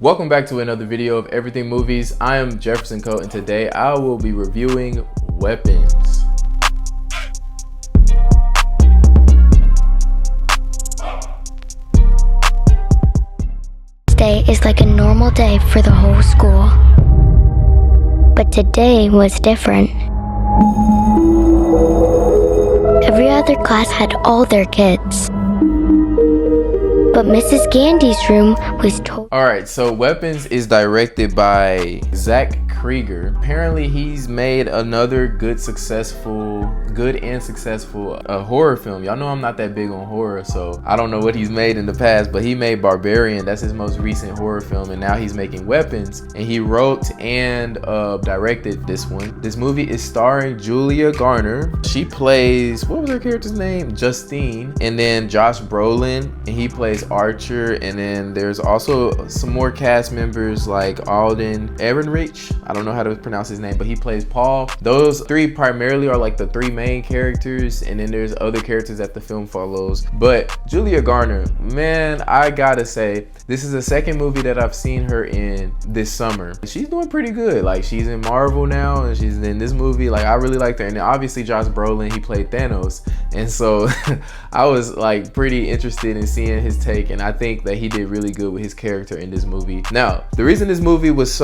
Welcome back to another video of Everything Movies. I am Jefferson Coat, and today I will be reviewing Weapons. Day is like a normal day for the whole school. But today was different. Every other class had all their kids. But Mrs. Gandy's room was totally... Alright, so Weapons is directed by Zach Krieger. Apparently he's made another good and successful horror film. Y'all know I'm not that big on horror, so I don't know what he's made in the past, but he made Barbarian. That's his most recent horror film, and now he's making Weapons, and he wrote and directed this one. This movie is starring Julia Garner. She plays, what was her character's name? Justine. And then Josh Brolin, and he plays Archer. And then there's also some more cast members like Alden Ehrenreich. I don't know how to pronounce his name, but he plays Paul. Those three primarily are like the three main characters, and then there's other characters that the film follows. But Julia Garner, man, I gotta say, this is the second movie that I've seen her in this summer. She's doing pretty good. Like, she's in Marvel now, and she's in this movie. Like, I really liked her. And then obviously Josh Brolin, he played Thanos, and so I was like pretty interested in seeing his take, and I think that he did really good with his character in this movie. Now, the reason this movie was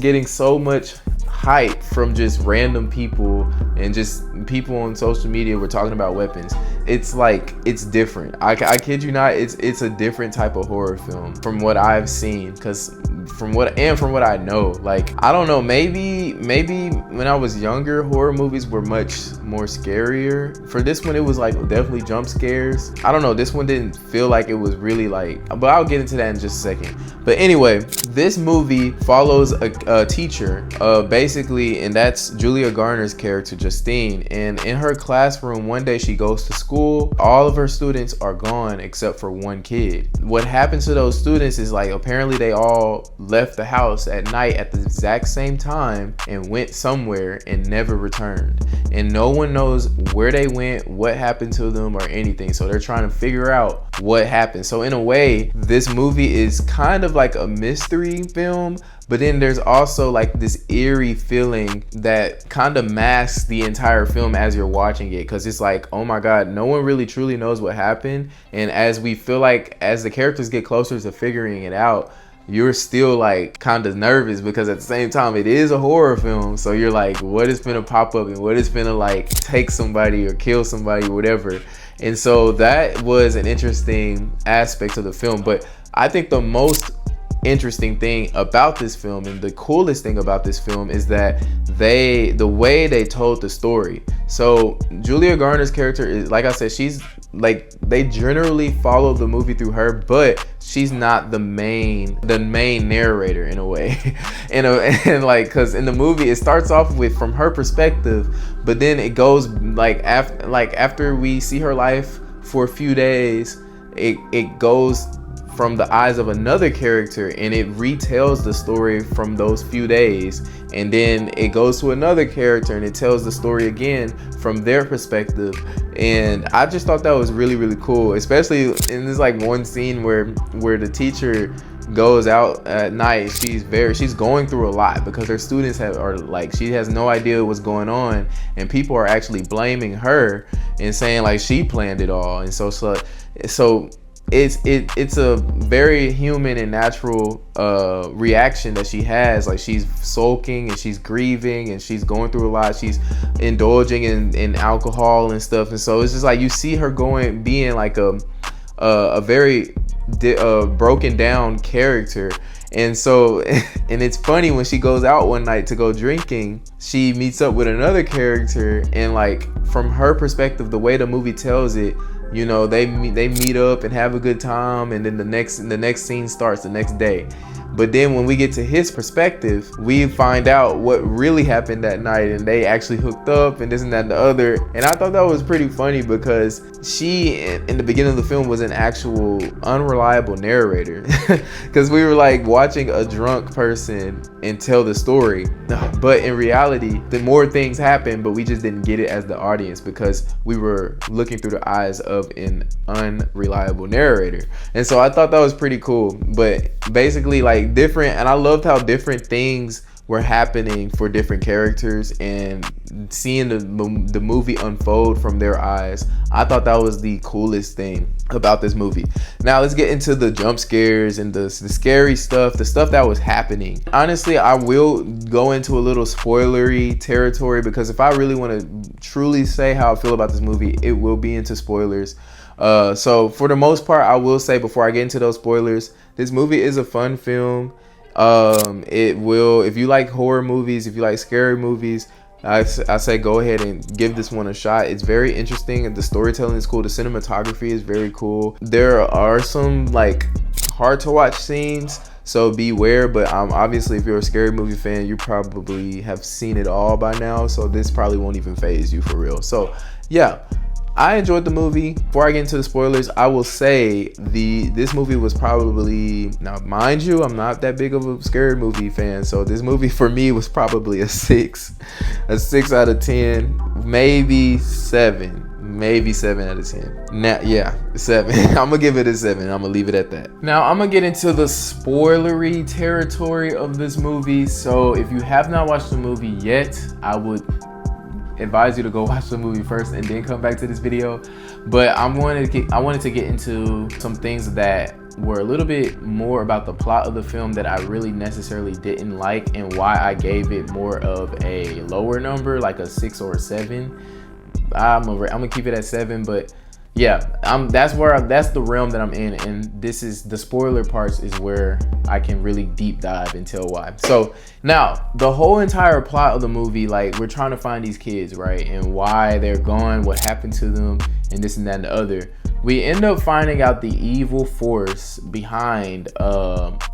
getting so much hype from just random people and just people on social media were talking about Weapons, it's like, it's different. I kid you not, it's a different type of horror film from what I've seen, because from what I know, like, I don't know, maybe when I was younger, horror movies were much more scarier. For this one, it was like definitely jump scares. I don't know, this one didn't feel like it was really like, but I'll get into that in just a second. But anyway, this movie follows a teacher, basically, and that's Julia Garner's character, Justine. And in her classroom, one day she goes to school. All of her students are gone except for one kid. What happens to those students is, like, apparently they all left the house at night at the exact same time and went somewhere and never returned. And no one knows where they went, what happened to them, or anything. So they're trying to figure out what happened. So in a way, this movie is kind of like a mystery film, but then there's also like this eerie feeling that kind of masks the entire film as you're watching it, because it's like, oh my god, no one really truly knows what happened. And as we feel like, as the characters get closer to figuring it out, you're still like kind of nervous, because at the same time it is a horror film, so you're like, what is gonna pop up and what is gonna like take somebody or kill somebody, whatever. And so that was an interesting aspect of the film. But I think the most interesting thing about this film, and the coolest thing about this film, is that the way they told the story. So Julia Garner's character is, like I said, she's like, they generally follow the movie through her, but she's not the main narrator in a way. And like, because in the movie it starts off with from her perspective, but then it goes like after we see her life for a few days, it goes from the eyes of another character, and it retells the story from those few days, and then it goes to another character and it tells the story again from their perspective. And I just thought that was really, really cool, especially in this like one scene where the teacher goes out at night. She's going through a lot because her students are like, she has no idea what's going on, and people are actually blaming her and saying like she planned it all. And so it's a very human and natural reaction that she has. Like, she's sulking and she's grieving and she's going through a lot. She's indulging in alcohol and stuff. And so it's just like, you see her being like a very broken down character. And so, and it's funny, when she goes out one night to go drinking, she meets up with another character, and like, from her perspective, the way the movie tells it, you know, they meet up and have a good time, and then the next scene starts the next day. But then when we get to his perspective, we find out what really happened that night, and they actually hooked up and this and that and the other. And I thought that was pretty funny, because she, in the beginning of the film, was an actual unreliable narrator, because we were like watching a drunk person and tell the story. But in reality, the more things happened, but we just didn't get it as the audience, because we were looking through the eyes of an unreliable narrator. And so I thought that was pretty cool. But basically, like, like different, and I loved how different things were happening for different characters, and seeing the movie unfold from their eyes. I thought that was the coolest thing about this movie. Now let's get into the jump scares and the scary stuff, the stuff that was happening. Honestly, I will go into a little spoilery territory, because if I really want to truly say how I feel about this movie, it will be into spoilers. So for the most part, I will say, before I get into those spoilers, this movie is a fun film. It will, if you like horror movies, if you like scary movies, I say go ahead and give this one a shot. It's very interesting, and the storytelling is cool. The cinematography is very cool. There are some like hard to watch scenes, so beware. But obviously, if you're a scary movie fan, you probably have seen it all by now, so this probably won't even faze you for real. So yeah, I enjoyed the movie. Before I get into the spoilers, I will say this movie was probably, now mind you, I'm not that big of a scary movie fan, so this movie for me was probably a 6 out of 10, maybe 7 out of 10. Now, yeah, 7. I'm gonna give it a 7. I'm gonna leave it at that. Now I'm gonna get into the spoilery territory of this movie. So if you have not watched the movie yet, I would advise you to go watch the movie first and then come back to this video. But I wanted to get into some things that were a little bit more about the plot of the film that I really necessarily didn't like, and why I gave it more of a lower number, like a 6 or a 7. I'm gonna keep it at 7, but yeah, that's the realm that I'm in, and this is the spoiler parts is where I can really deep dive and tell why. So now the whole entire plot of the movie, like, we're trying to find these kids, right, and why they're gone, what happened to them, and this and that and the other. We end up finding out the evil force behind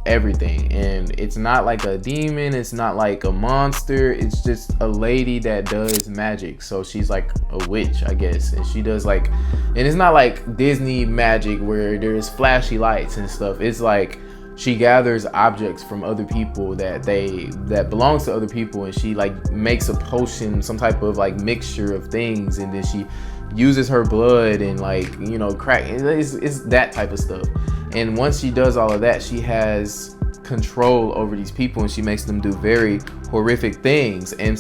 everything, and it's not like a demon, it's not like a monster, it's just a lady that does magic. So she's like a witch, I guess, and she does like, and it's not like Disney magic where there's flashy lights and stuff. It's like she gathers objects from other people that belongs to other people, and she like makes a potion, some type of like mixture of things, and then she uses her blood and, like, you know, crack. It's that type of stuff. And once she does all of that, she has control over these people, and she makes them do very horrific things. And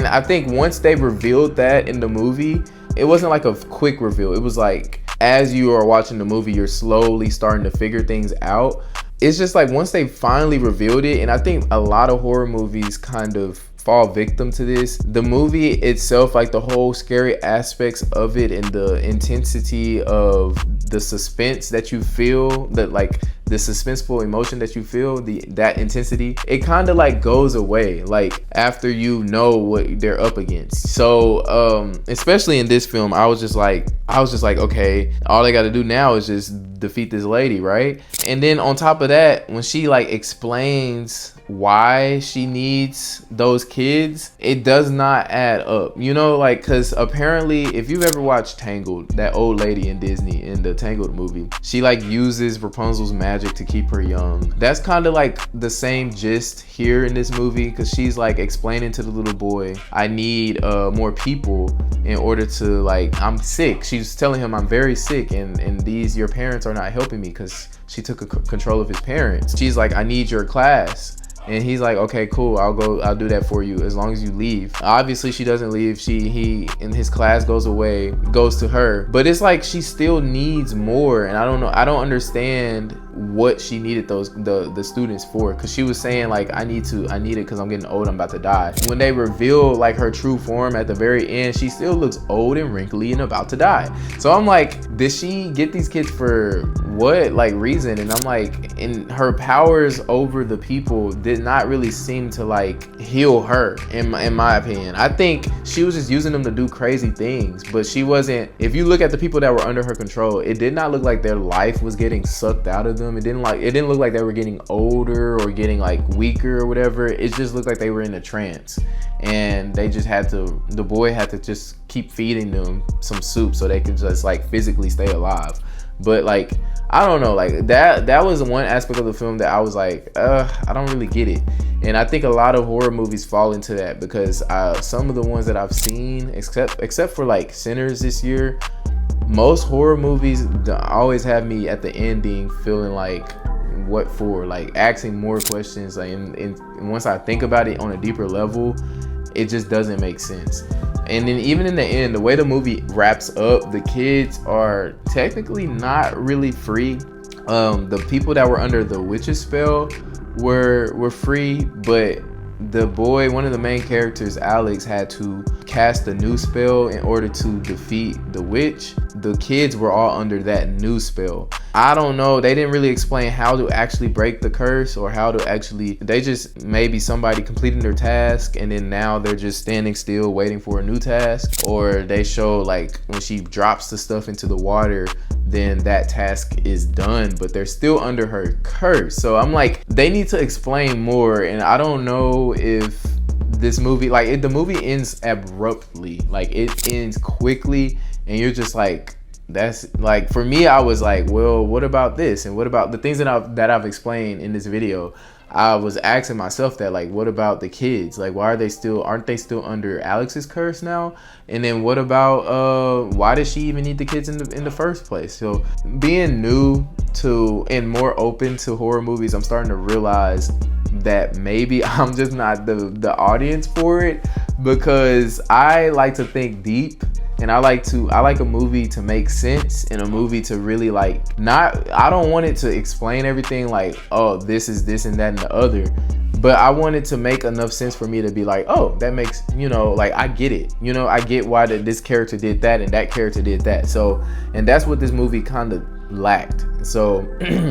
I think once they revealed that in the movie, it wasn't like a quick reveal. It was like, as you are watching the movie, you're slowly starting to figure things out. It's just like once they finally revealed it, and I think a lot of horror movies kind of fall victim to this. The movie itself, like the whole scary aspects of it and the intensity of the suspense that you feel, that like the suspenseful emotion that you feel, that intensity, it kind of like goes away like after you know what they're up against. So especially in this film, I was just like, okay, all they got to do now is just defeat this lady, right? And then on top of that, when she like explains why she needs those kids, it does not add up, you know, like, because apparently, if you've ever watched Tangled, that old lady in Disney in the Tangled movie, she like uses Rapunzel's magic to keep her young. That's kind of like the same gist here in this movie, because she's like explaining to the little boy, I need more people in order to, like, I'm sick. She's telling him, I'm very sick, and your parents are not helping me, because she took control of his parents. She's like, I need your class. And he's like, okay, cool, I'll do that for you as long as you leave. Obviously she doesn't leave. He in his class goes to her, but it's like she still needs more. And I don't understand what she needed the students for, because she was saying like, I need it because I'm getting old, I'm about to die. When they reveal like her true form at the very end, she still looks old and wrinkly and about to die. So I'm like, did she get these kids for what like reason? And I'm like, and her powers over the people did not really seem to like heal her, in my opinion. I think she was just using them to do crazy things, but she wasn't. If you look at the people that were under her control, it did not look like their life was getting sucked out of them. It didn't look like they were getting older or getting like weaker or whatever. It just looked like they were in a trance, and the boy had to just keep feeding them some soup so they could just like physically stay alive. But like, I don't know, like that was one aspect of the film that I was like, I don't really get it. And I think a lot of horror movies fall into that, because some of the ones that I've seen, except for like Sinners this year, most horror movies always have me at the ending feeling like what for, like asking more questions, like and once I think about it on a deeper level, it just doesn't make sense. And then even in the end, the way the movie wraps up, the kids are technically not really free. The people that were under the witch's spell were free, but the boy, one of the main characters, Alex, had to cast a new spell in order to defeat the witch. The kids were all under that new spell. I don't know, they didn't really explain how to actually break the curse, or how to actually, they just, maybe somebody completing their task and then now they're just standing still waiting for a new task, or they show like when she drops the stuff into the water, then that task is done, but they're still under her curse. So I'm like, they need to explain more. And I don't know if this movie, like the movie ends abruptly, like it ends quickly, and you're just like, that's like, for me, I was like, well, what about this, and what about the things that I've explained in this video? I was asking myself that, like, what about the kids? Like, why aren't they still under Alex's curse now? And then what about why does she even need the kids in the first place? So being new to and more open to horror movies, I'm starting to realize that maybe I'm just not the audience for it, because I like to think deep. And I like a movie to make sense, and a movie to really like, I don't want it to explain everything like, oh, this is this and that and the other, but I want it to make enough sense for me to be like, oh, that makes, like, I get it, I get why this character did that and that character did that. So, and that's what this movie kind of lacked. So,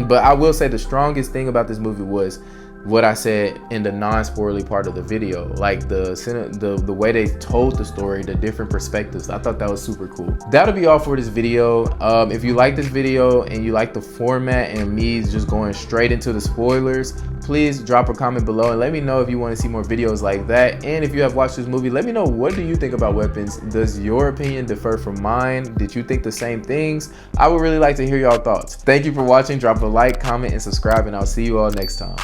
but I will say the strongest thing about this movie was what I said in the non-spoilerly part of the video, like the way they told the story, the different perspectives. I thought that was super cool. That'll be all for this video. If you like this video and you like the format and me just going straight into the spoilers, please drop a comment below and let me know if you want to see more videos like that. And if you have watched this movie, let me know, what do you think about weapons? Does your opinion differ from mine? Did you think the same things? I would really like to hear y'all thoughts. Thank you for watching. Drop a like, comment, and subscribe, and I'll see you all next time.